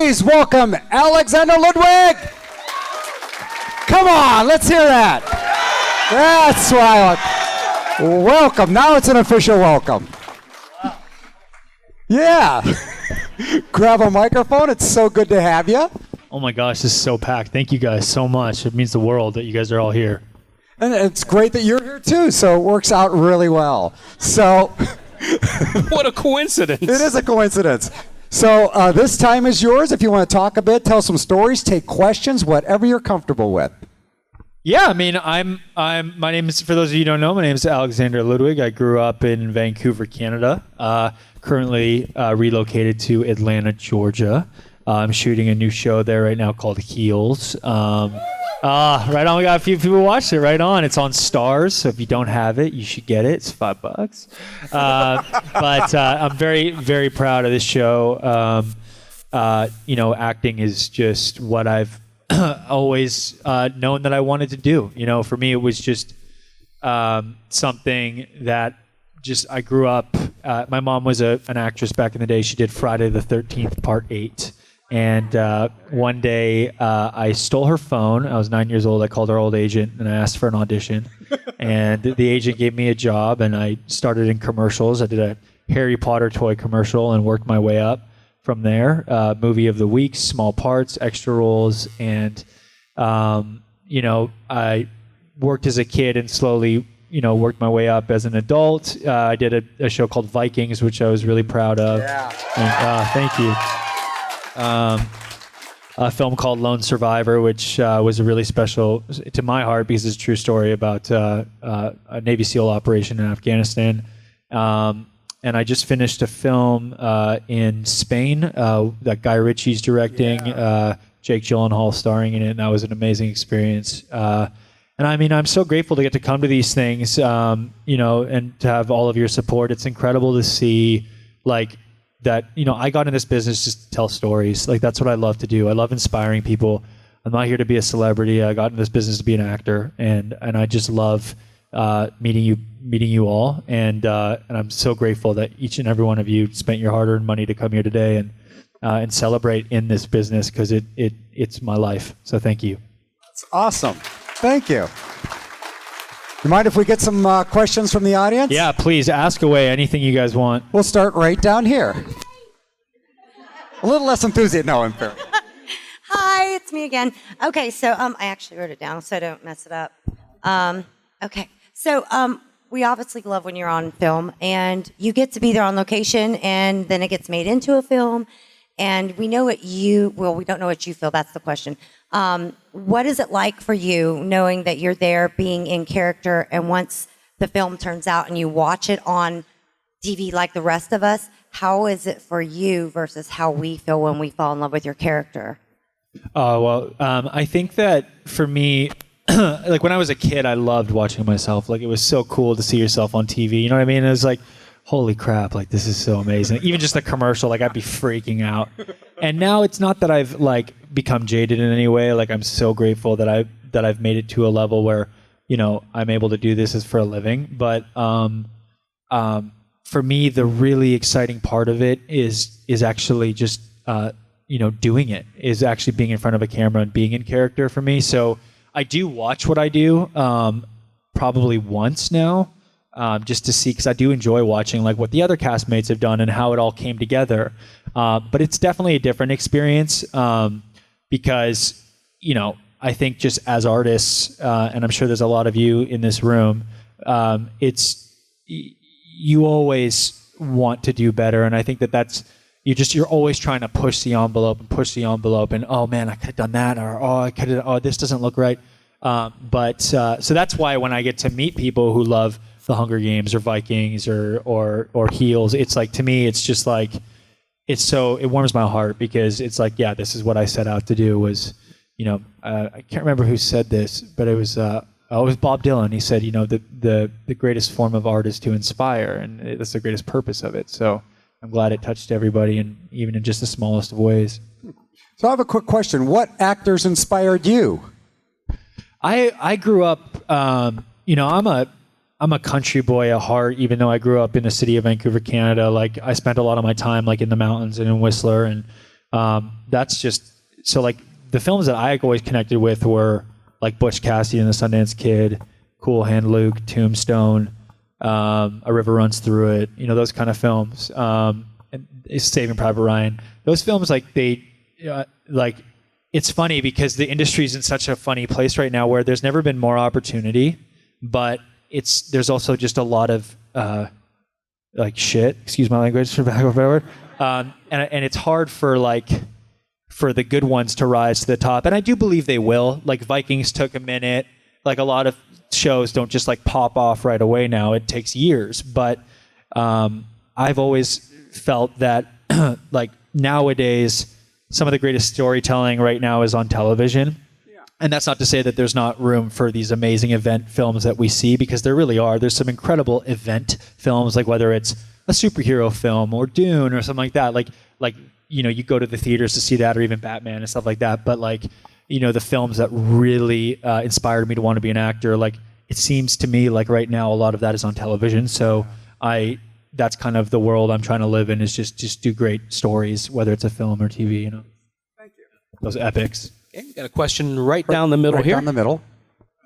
Please welcome Alexander Ludwig. Come on, let's hear that. That's why. Welcome. Now it's an official welcome. Yeah. Grab a microphone. It's so good to have you. Oh my gosh, this is so packed. Thank you guys so much. It means the world that you guys are all here. And it's great that you're here too, so it works out really well. So, what a coincidence. It is a coincidence. So this time is yours. If you want to talk a bit, tell some stories, take questions, whatever you're comfortable with. Yeah, I mean, my name is, for those of you who don't know, my name is Alexander Ludwig. I grew up in Vancouver, Canada. Currently relocated to Atlanta, Georgia. I'm shooting a new show there right now called Heels. Right on, we got a few people watched it. Right on, it's on Stars. So if you don't have it, you should get it. It's $5. But I'm very, very proud of this show. Acting is just what I've always known that I wanted to do. You know, for me, it was just something that I grew up. My mom was an actress back in the day. She did Friday the 13th, Part 8. And one day I stole her phone. I was 9 years old. I called her old agent and I asked for an audition. And the agent gave me a job and I started in commercials. I did a Harry Potter toy commercial and worked my way up from there. Movie of the week, small parts, extra roles. And, I worked as a kid and slowly, worked my way up as an adult. I did a show called Vikings, which I was really proud of. Yeah. And, thank you. A film called Lone Survivor, which was a really special to my heart because it's a true story about a Navy SEAL operation in Afghanistan. And I just finished a film in Spain that Guy Ritchie's directing, Jake Gyllenhaal starring in it, and that was an amazing experience. And I mean, I'm so grateful to get to come to these things, and to have all of your support. It's incredible to see, that, I got in this business just to tell stories. That's what I love to do. I love inspiring people. I'm not here to be a celebrity. I got in this business to be an actor, and I just love meeting you all. And I'm so grateful that each and every one of you spent your hard-earned money to come here today and celebrate in this business because it's my life. So thank you. That's awesome. Thank you. You mind if we get some questions from the audience? Yeah, please ask away anything you guys want. We'll start right down here. A little less enthusiasm. No, I'm fair. Hi, it's me again. Okay, so I actually wrote it down so I don't mess it up. Okay, so we obviously love when you're on film and you get to be there on location and then it gets made into a film. And we know we don't know what you feel. That's the question. What is it like for you knowing that you're there being in character and once the film turns out and you watch it on TV like the rest of us, how is it for you versus how we feel when we fall in love with your character? I think that for me, when I was a kid, I loved watching myself. It was so cool to see yourself on TV. You know what I mean? It was like, holy crap, this is so amazing. Even just the commercial, I'd be freaking out. And now it's not that I've become jaded in any way. I'm so grateful that I've made it to a level where, I'm able to do this as for a living. But for me, the really exciting part of it is actually just doing it, is actually being in front of a camera and being in character for me. So I do watch what I do probably once now. Just to see, because I do enjoy watching what the other castmates have done and how it all came together. But it's definitely a different experience because, I think just as artists, and I'm sure there's a lot of you in this room, you always want to do better. And I think you're always trying to push the envelope and, oh man, I could have done that, or this doesn't look right. So that's why when I get to meet people who love the Hunger Games or Vikings or Heels, it's to me, it's just it warms my heart because it's this is what I set out to do was, I can't remember who said this, but it was Bob Dylan. He said, the greatest form of art is to inspire, and that's the greatest purpose of it. So I'm glad it touched everybody, and even in just the smallest of ways. So I have a quick question. What actors inspired you? I grew up, I'm a country boy at heart, even though I grew up in the city of Vancouver, Canada. I spent a lot of my time in the mountains and in Whistler, and That's just so like the films that I always connected with were like Butch Cassidy and the Sundance Kid, Cool Hand Luke, Tombstone, A River Runs Through It, you know, those kind of films. And Saving Private Ryan. Those films, like it's funny because the industry's in such a funny place right now where there's never been more opportunity, but there's also just a lot of like shit, excuse my language for lack of a better word. And it's hard for the good ones to rise to the top. And I do believe they will. Like Vikings took a minute. Like a lot of shows don't just like pop off right away now. It takes years. But I've always felt that like nowadays, some of the greatest storytelling right now is on television. Yeah. And that's not to say that there's not room for these amazing event films that we see, because there really are. There's some incredible event films, like whether it's a superhero film or Dune or something like that. Like you know, you go to the theaters to see that, or even Batman and stuff like that. But like, you know, the films that really inspired me to want to be an actor, like it seems to me like right now a lot of that is on television. So that's kind of the world I'm trying to live in, is just do great stories, whether it's a film or TV, you know. Thank you. Those epics. Okay, got a question right down the middle here. Down the middle.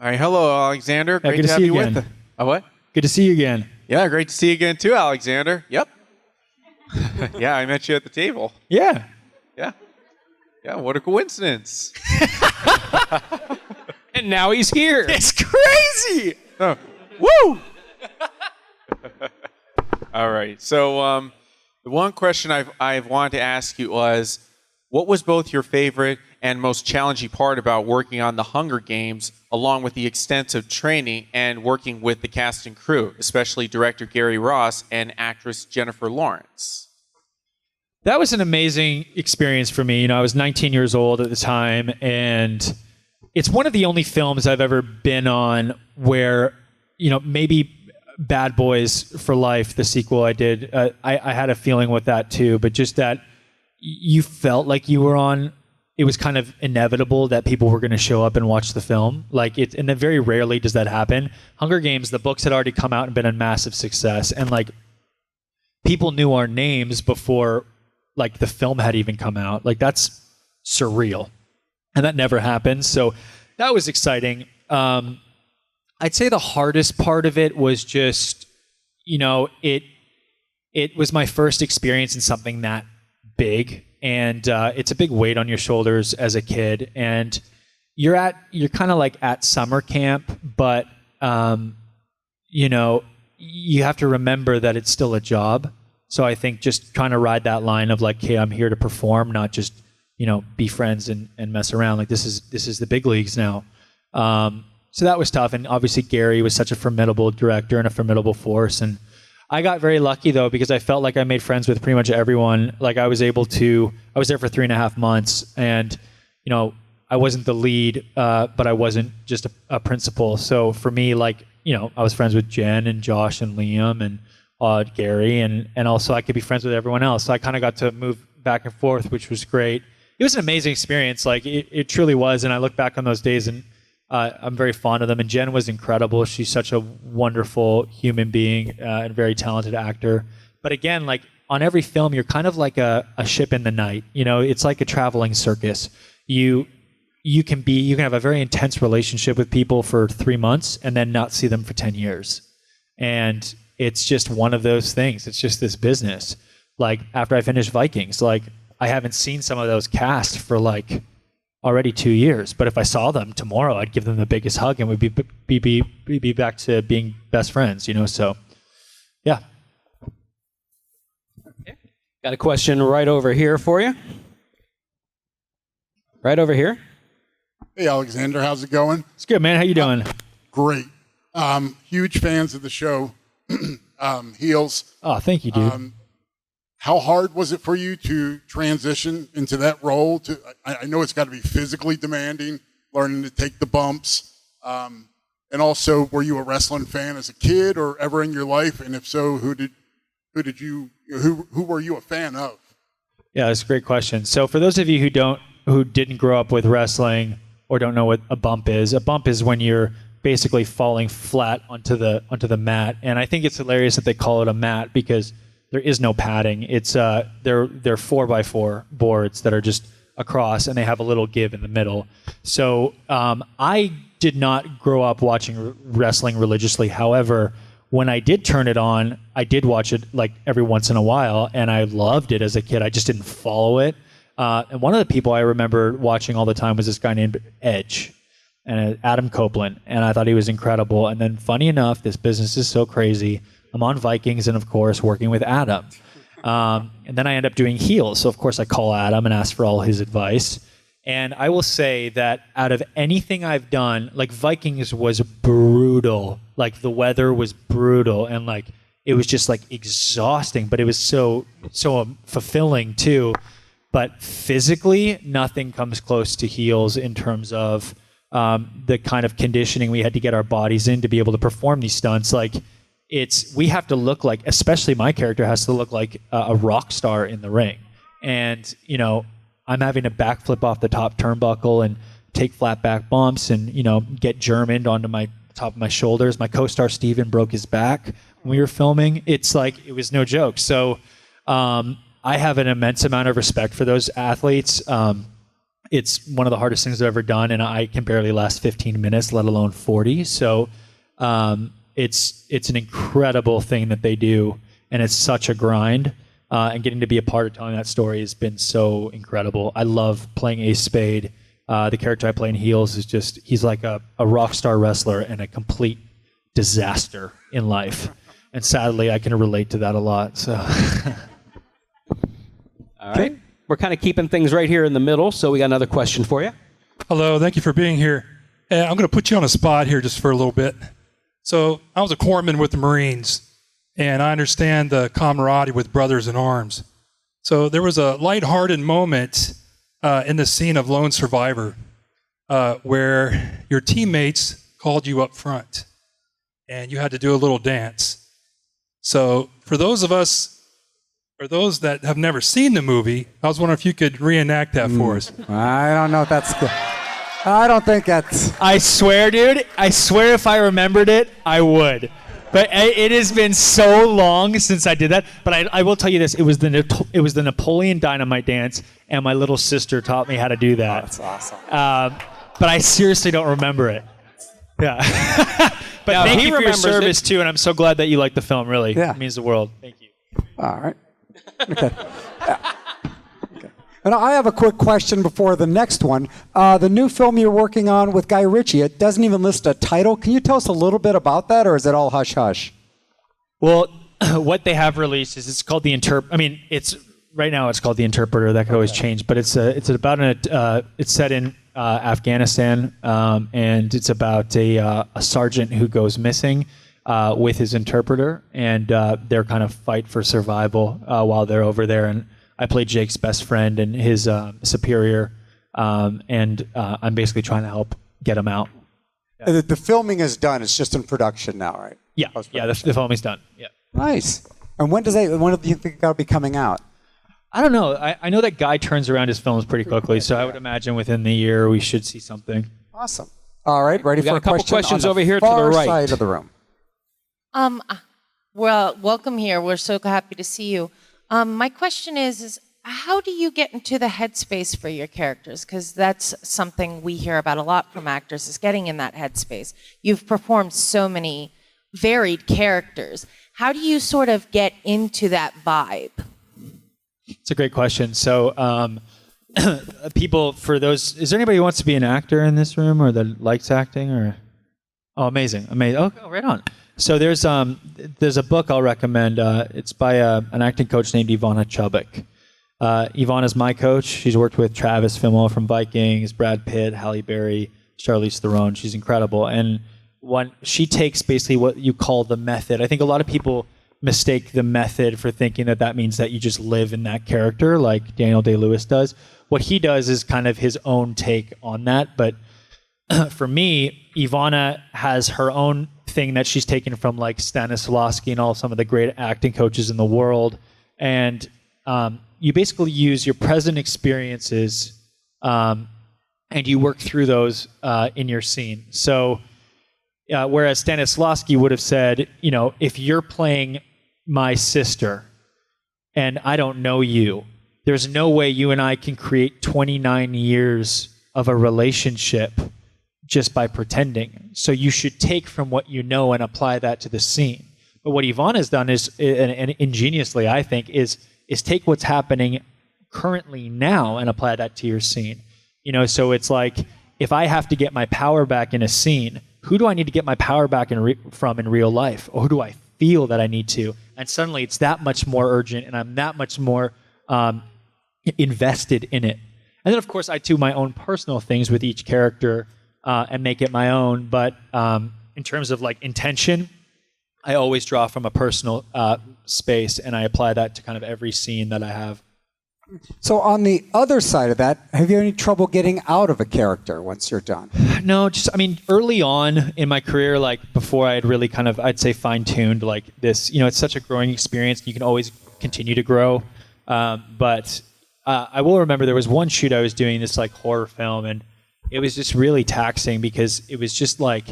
All right, hello, Alexander. Great good to have see you you with again. us. What? Good to see you again. Yeah, great to see you again too, Alexander. Yep. Yeah, I met you at the table. Yeah. Yeah. Yeah, what a coincidence. And now he's here. It's crazy. Oh, woo! All right. So the one question I've wanted to ask you was, what was both your favorite and most challenging part about working on the Hunger Games, along with the extensive training and working with the cast and crew, especially director Gary Ross and actress Jennifer Lawrence? That was an amazing experience for me. You know, I was 19 years old at the time, and it's one of the only films I've ever been on where, you know, maybe Bad Boys for Life, the sequel I did, I had a feeling with that too, but just that you felt like you were on, it was kind of inevitable that people were going to show up and watch the film. Like it, and then very rarely does that happen. Hunger Games, the books had already come out and been a massive success, and like people knew our names before like the film had even come out. Like that's surreal, and that never happens. So that was exciting. I'd say the hardest part of it was just, you know, it was my first experience in something that big, and it's a big weight on your shoulders as a kid, and you're kind of like at summer camp, but you know, you have to remember that it's still a job. So I think just trying to ride that line of like, hey, I'm here to perform, not just, you know, be friends and mess around. Like this is the big leagues now. So that was tough. And obviously Gary was such a formidable director and a formidable force. And I got very lucky though, because I felt like I made friends with pretty much everyone. Like I was there for 3.5 months, and, you know, I wasn't the lead, but I wasn't just a principal. So for me, like, you know, I was friends with Jen and Josh and Liam and Gary, and also I could be friends with everyone else. So I kind of got to move back and forth, which was great. It was an amazing experience. Like it truly was. And I look back on those days, and I'm very fond of them. And Jen was incredible. She's such a wonderful human being and very talented actor. But again, like on every film, you're kind of like a ship in the night. You know, it's like a traveling circus. You can have a very intense relationship with people for 3 months and then not see them for 10 years. And it's just one of those things. It's just this business. Like after I finished Vikings, like I haven't seen some of those cast for like already 2 years. But if I saw them tomorrow, I'd give them the biggest hug, and we'd be back to being best friends, you know? So, yeah. Got a question right over here for you. Right over here. Hey, Alexander, how's it going? It's good, man. How you doing? Great. Huge fans of the show. Heels. Oh, thank you, dude. How hard was it for you to transition into that role? I know it's got to be physically demanding, learning to take the bumps. And also, were you a wrestling fan as a kid or ever in your life? And if so, who were you a fan of? Yeah, that's a great question. So for those of you who didn't grow up with wrestling or don't know what a bump is when you're basically falling flat onto the mat. And I think it's hilarious that they call it a mat, because there is no padding. It's they're 4x4 boards that are just across, and they have a little give in the middle. So I did not grow up watching wrestling religiously. However, when I did turn it on, I did watch it like every once in a while, and I loved it as a kid. I just didn't follow it. And one of the people I remember watching all the time was this guy named Edge, and Adam Copeland, and I thought he was incredible. And then, funny enough, this business is so crazy. I'm on Vikings, and of course, working with Adam. And then I end up doing heels. So of course, I call Adam and ask for all his advice. And I will say that out of anything I've done, like Vikings was brutal. Like the weather was brutal, and like it was just like exhausting. But it was so fulfilling too. But physically, nothing comes close to heels in terms of the kind of conditioning we had to get our bodies in to be able to perform these stunts. Like we have to look like, especially my character has to look like a rock star in the ring. And, you know, I'm having to backflip off the top turnbuckle and take flat back bumps and, you know, get Germaned onto my top of my shoulders. My co-star Steven broke his back when we were filming. It's like, it was no joke. So I have an immense amount of respect for those athletes. It's one of the hardest things I've ever done, and I can barely last 15 minutes, let alone 40. So it's an incredible thing that they do, and it's such a grind. And getting to be a part of telling that story has been so incredible. I love playing Ace Spade. The character I play in Heels is just, he's like a rock star wrestler and a complete disaster in life. And sadly, I can relate to that a lot. So, All right. We're kind of keeping things right here in the middle, so we got another question for you. Hello, thank you for being here. I'm going to put you on a spot here just for a little bit. So I was a corpsman with the Marines, and I understand the camaraderie with brothers in arms. So there was a lighthearted moment in the scene of Lone Survivor where your teammates called you up front, and you had to do a little dance. So for those of us, or those that have never seen the movie, I was wondering if you could reenact that for us. I don't know if that's good. I don't think that's... I swear, dude, I swear if I remembered it, I would. But it has been so long since I did that. But I will tell you this, it was the Napoleon Dynamite dance, and my little sister taught me how to do that. Oh, that's awesome. But I seriously don't remember it. Yeah. But Now, thank he you for your remembers service, too, and I'm so glad that you like the film, really. Yeah. It means the world. Thank you. All right. Okay. And I have a quick question before the next one. The new film you're working on with Guy Ritchie, it doesn't even list a title. Can you tell us a little bit about that, or is it all hush-hush? Well, what they have released is it's called The it's right now it's called The Interpreter. That could always change, but it's set in Afghanistan, and it's about a sergeant who goes missing with his interpreter, and their kind of fight for survival while they're over there. And I play Jake's best friend and his superior, and I'm basically trying to help get him out. The filming is done. It's just in production now, right? Yeah, the filming's done. Yeah. Nice. And when do you think that'll be coming out? I don't know. I know that Guy turns around his films pretty quickly, so I would imagine within the year we should see something. Awesome. All right, ready We got for a couple question questions on the over here to the far right. side of the room. Well, welcome here. We're so happy to see you. My question is how do you get into the headspace for your characters? Because that's something we hear about a lot from actors, is getting in that headspace. You've performed so many varied characters. How do you sort of get into that vibe? It's a great question. So, people, for those, is there anybody who wants to be an actor in this room or that likes acting? Or oh, amazing. Oh, right on. So there's a book I'll recommend. It's by an acting coach named Ivana Chubbuck. Ivana's my coach. She's worked with Travis Fimmel from Vikings, Brad Pitt, Halle Berry, Charlize Theron. She's incredible. And she takes basically what you call the method. I think a lot of people mistake the method for thinking that means that you just live in that character like Daniel Day-Lewis does. What he does is kind of his own take on that. But for me, Ivana has her own thing that she's taken from like Stanislavski and all some of the great acting coaches in the world. And you basically use your present experiences and you work through those in your scene. So whereas Stanislavski would have said, if you're playing my sister, and I don't know you. There's no way you and I can create 29 years of a relationship just by pretending. So you should take from what you know and apply that to the scene. But what Yvonne has done is, and ingeniously, I think, is take what's happening currently now and apply that to your scene. So it's like, if I have to get my power back in a scene, who do I need to get my power back from in real life? Or who do I feel that I need to? And suddenly it's that much more urgent, and I'm that much more invested in it. And then, of course, I do my own personal things with each character and make it my own. But in terms of like intention, I always draw from a personal space, and I apply that to kind of every scene that I have. So on the other side of that, have you any trouble getting out of a character once you're done? No, early on in my career, like before I had really kind of, I'd say, fine-tuned like this, it's such a growing experience. You can always continue to grow. But I will remember there was one shoot I was doing, this like horror film, and it was just really taxing because it was just like,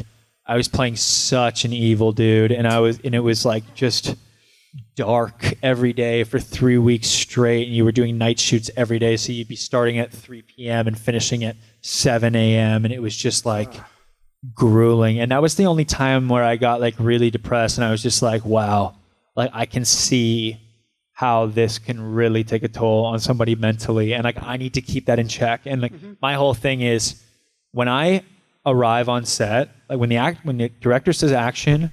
I was playing such an evil dude, and it was like just dark every day for 3 weeks straight, and you were doing night shoots every day, so you'd be starting at 3 p.m. and finishing at 7 a.m., and it was just like grueling. And that was the only time where I got like really depressed, and I was just like, wow, like I can see how this can really take a toll on somebody mentally, and like I need to keep that in check. And like my whole thing is, when I arrive on set, like when the director says action,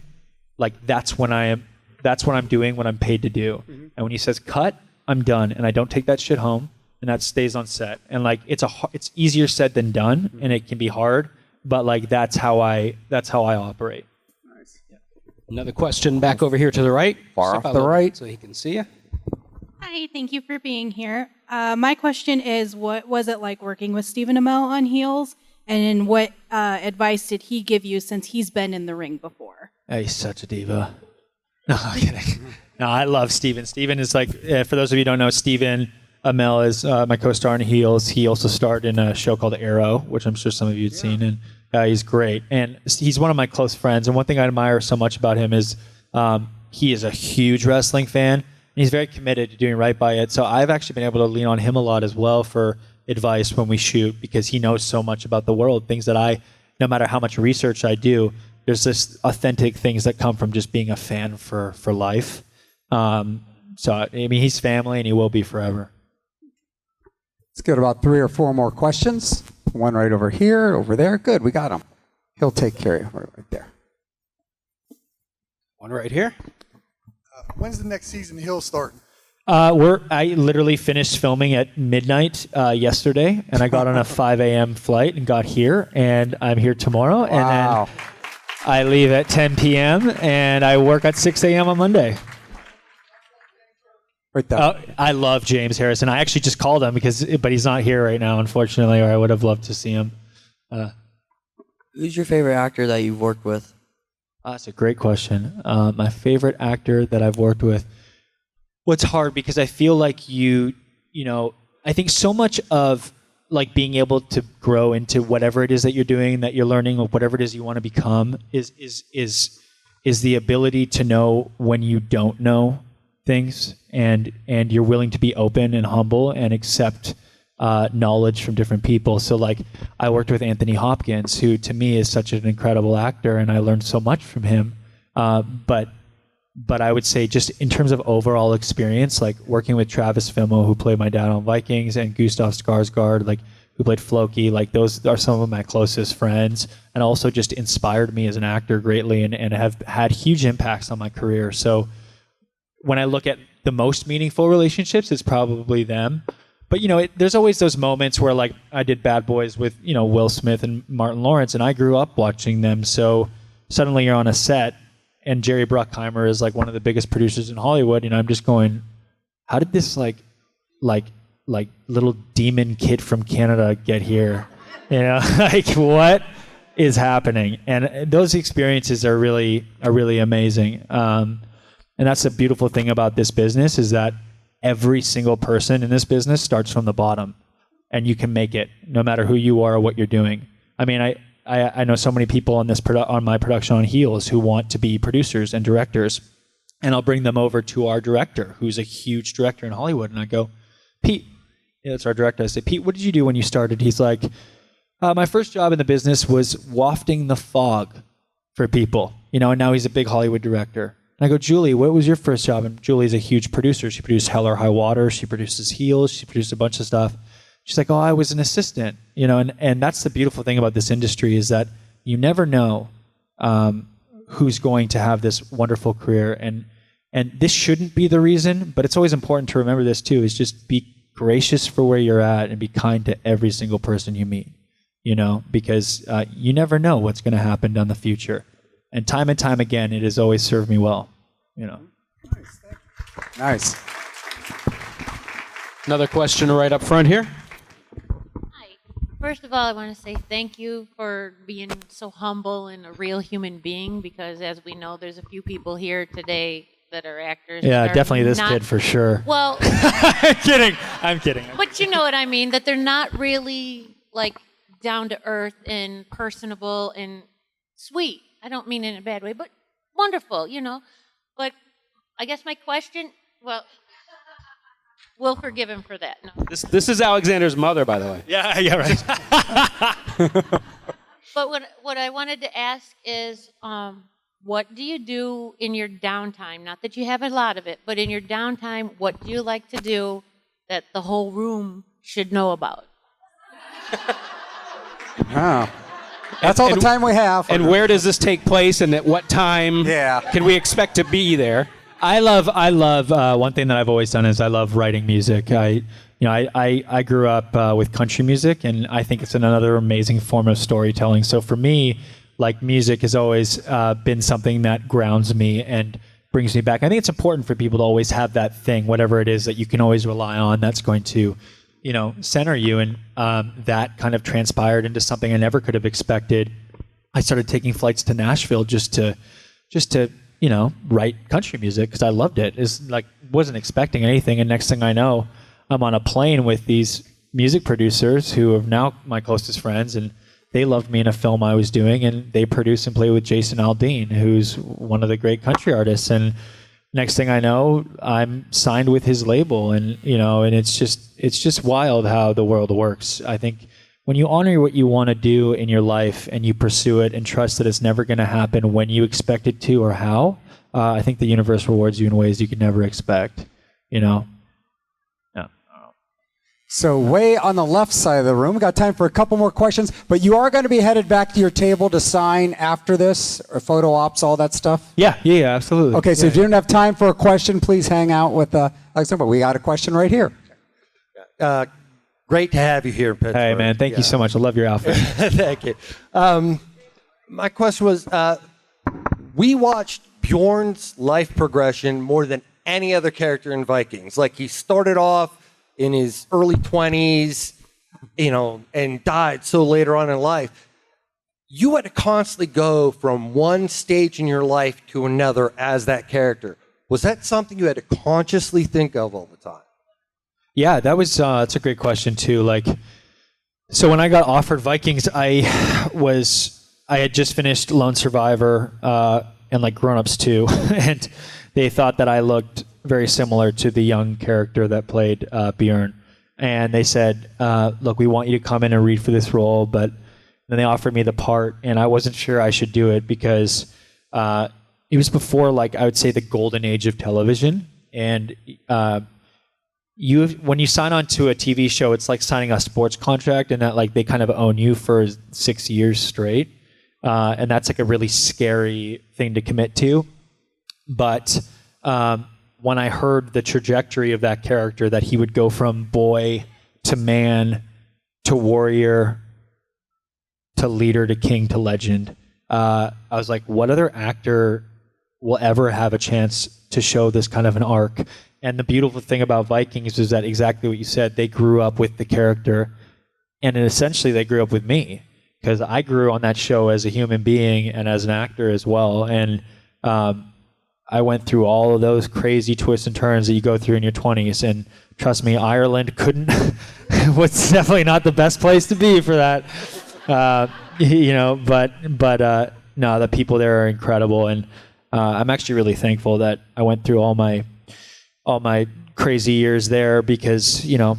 like that's when I'm doing what I'm paid to do. And when he says cut, I'm done, and I don't take that shit home, and that stays on set. And like it's easier said than done, and it can be hard, but like that's how I operate. Nice. Yeah. Another question back over here to the right. Far off the right, so he can see you. Hi, thank you for being here. My question is, what was it like working with Stephen Amell on Heels, and what advice did he give you since he's been in the ring before? He's such a diva. No, I'm kidding. No, I love Steven. Steven is like, for those of you who don't know, Stephen Amell is my co-star in Heels. He also starred in a show called Arrow, which I'm sure some of you had seen, and he's great. And he's one of my close friends, and one thing I admire so much about him is he is a huge wrestling fan, and he's very committed to doing right by it. So I've actually been able to lean on him a lot as well for advice when we shoot, because he knows so much about the world, things that no matter how much research I do, there's this authentic things that come from just being a fan for life. So, I mean, he's family, and he will be forever. Let's get about 3 or 4 more questions. One right over here, over there. Good, we got him. He'll take care of you right there. One right here. When's the next season He'll start? I literally finished filming at midnight yesterday, and I got on a 5 a.m. flight and got here, and I'm here tomorrow. Wow. And then I leave at 10 p.m. and I work at 6 a.m. on Monday. Right there. I love James Harrison. I actually just called him but he's not here right now, unfortunately, or I would have loved to see him. Who's your favorite actor that you've worked with? That's a great question. My favorite actor that I've worked with. Well, it's hard because I feel like I think so much of like being able to grow into whatever it is that you're doing, that you're learning, or whatever it is you want to become is the ability to know when you don't know things, and you're willing to be open and humble and accept knowledge from different people. So like I worked with Anthony Hopkins, who to me is such an incredible actor, and I learned so much from him. But I would say just in terms of overall experience, like working with Travis Fimmel, who played my dad on Vikings, and Gustav Skarsgård, like who played Floki, like those are some of my closest friends, and also just inspired me as an actor greatly, and have had huge impacts on my career. So when I look at the most meaningful relationships, it's probably them. But there's always those moments where like I did Bad Boys with Will Smith and Martin Lawrence, and I grew up watching them. So suddenly you're on a set, and Jerry Bruckheimer is like one of the biggest producers in Hollywood, and I'm just going, how did this like little demon kid from Canada get here? Like what is happening? And those experiences are really amazing. And that's the beautiful thing about this business, is that every single person in this business starts from the bottom, and you can make it no matter who you are or what you're doing. I mean, I know so many people on my production on Heels who want to be producers and directors, and I'll bring them over to our director, who's a huge director in Hollywood. And I go, Pete, it's our director. I say, Pete, what did you do when you started? He's like, my first job in the business was wafting the fog for people, and now he's a big Hollywood director. And I go, Julie, what was your first job? And Julie's a huge producer. She produced Hell or High Water. She produces Heels. She produced a bunch of stuff. She's like, oh, I was an assistant, and that's the beautiful thing about this industry is that you never know who's going to have this wonderful career. And this shouldn't be the reason, but it's always important to remember this too, is just be gracious for where you're at and be kind to every single person you meet, because you never know what's going to happen down the future. And time again, it has always served me well, Nice. Another question right up front here. First of all, I want to say thank you for being so humble and a real human being, because as we know, there's a few people here today that are actors. Yeah, definitely this kid for sure. Well, I'm kidding. But you know what I mean, that they're not really like down to earth and personable and sweet. I don't mean in a bad way, but wonderful, But I guess my question, we'll forgive him for that. No. This is Alexander's mother, by the way. Yeah, right. But what I wanted to ask is, what do you do in your downtime? Not that you have a lot of it, but in your downtime, what do you like to do that the whole room should know about? Wow. That's all the time we have. And where does this take place, and at what time can we expect to be there? I love one thing that I've always done is I love writing music. I grew up with country music, and I think it's another amazing form of storytelling. So for me, like, music has always been something that grounds me and brings me back. I think it's important for people to always have that thing, whatever it is that you can always rely on, that's going to, center you. And that kind of transpired into something I never could have expected. I started taking flights to Nashville just to write country music because I loved it. It's like, wasn't expecting anything. And next thing I know, I'm on a plane with these music producers who are now my closest friends, and they loved me in a film I was doing, and they produce and play with Jason Aldean, who's one of the great country artists. And next thing I know, I'm signed with his label, and and it's just wild how the world works. I think when you honor what you want to do in your life and you pursue it and trust that it's never going to happen when you expect it to or how, I think the universe rewards you in ways you could never expect. So way on the left side of the room, we got time for a couple more questions, but you are going to be headed back to your table to sign after this, or photo ops, all that stuff? Yeah, absolutely. Okay, so if you don't have time for a question, please hang out with Alexander, but we got a question right here. Great to have you here in Pittsburgh. Hey, man, thank you so much. I love your outfit. Thank you. My question was, we watched Bjorn's life progression more than any other character in Vikings. Like, he started off in his early 20s, and died so later on in life. You had to constantly go from one stage in your life to another as that character. Was that something you had to consciously think of all the time? Yeah, that was that's a great question too. Like, so when I got offered Vikings, I had just finished Lone Survivor and like Grown Ups 2, and they thought that I looked very similar to the young character that played Bjorn. And they said, look, we want you to come in and read for this role, but then they offered me the part, and I wasn't sure I should do it because it was before, like, I would say the golden age of television. And when you sign on to a TV show, it's like signing a sports contract, and that, like, they kind of own you for 6 years straight. And that's like a really scary thing to commit to. But when I heard the trajectory of that character, that he would go from boy to man to warrior to leader to king to legend, I was like, what other actor will ever have a chance to show this kind of an arc? And the beautiful thing about Vikings is that exactly what you said, they grew up with the character, and essentially they grew up with me, because I grew on that show as a human being and as an actor as well. And I went through all of those crazy twists and turns that you go through in your 20s, and trust me, Ireland was definitely not the best place to be for that. But no, the people there are incredible, and I'm actually really thankful that I went through all my crazy years there because, you know,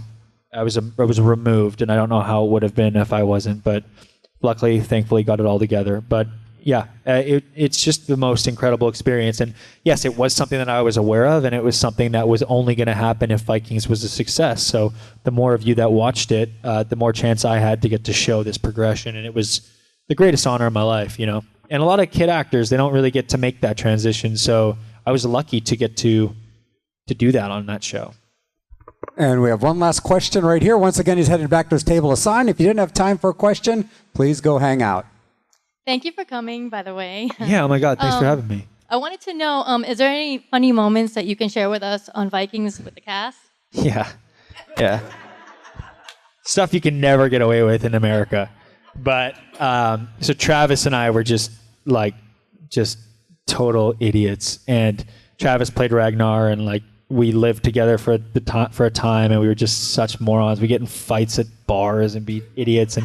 I was removed, and I don't know how it would have been if I wasn't, but luckily, thankfully, got it all together. But yeah, it's just the most incredible experience. And yes, it was something that I was aware of, and it was something that was only going to happen if Vikings was a success. So the more of you that watched it, the more chance I had to get to show this progression. And it was the greatest honor of my life, you know. And a lot of kid actors, they don't really get to make that transition. So I was lucky to get to do that on that show. And we have one last question right here. Once again, he's headed back to his table assigned. If you didn't have time for a question, please go hang out. Thank you for coming, by the way. Yeah, oh my God, thanks for having me. I wanted to know, is there any funny moments that you can share with us on Vikings with the cast? Yeah. Stuff you can never get away with in America. But, so Travis and I were just total idiots. And Travis played Ragnar, and like, we lived together for a time, and we were just such morons. We get in fights at bars and be idiots.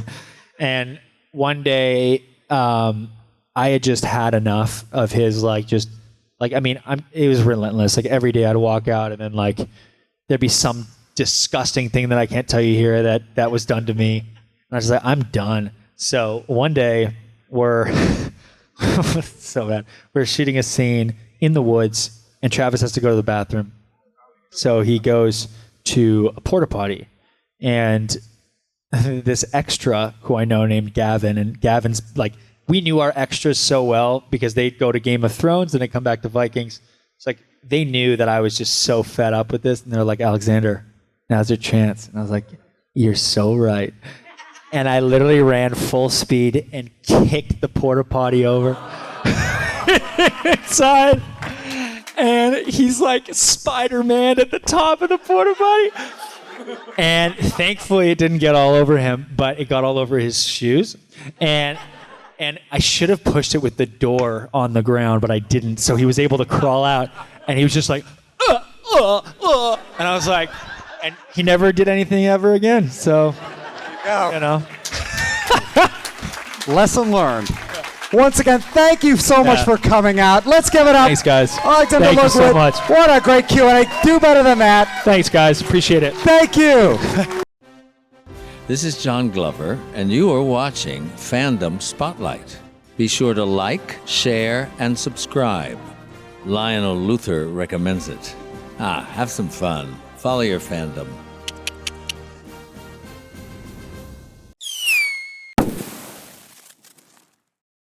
And one day, I had just had enough of his it was relentless. Like every day I'd walk out, and then like there'd be some disgusting thing that I can't tell you here that was done to me. And I was like, I'm done. So one day we're so bad. We're shooting a scene in the woods, and Travis has to go to the bathroom. So he goes to a porta potty, and this extra who I know named Gavin, and Gavin's like, we knew our extras so well because they'd go to Game of Thrones and they'd come back to Vikings. It's like they knew that I was just so fed up with this, and they're like, Alexander, now's your chance. And I was like, you're so right. And I literally ran full speed and kicked the porta potty over inside. And he's like Spider-Man at the top of the porta potty. And thankfully it didn't get all over him, but it got all over his shoes. And I should have pushed it with the door on the ground, but I didn't. So he was able to crawl out, and he was just like, and I was like, and he never did anything ever again. So, you know. Lesson learned. Once again, thank you so much for coming out. Let's give it up. Thanks, guys. Alexander Thank you Ludwig. so much. What a great Q&A. Do better than that. Thanks, guys. Appreciate it. Thank you. This is John Glover, and you are watching Fandom Spotlight. Be sure to like, share, and subscribe. Lionel Luther recommends it. Have some fun. Follow your fandom.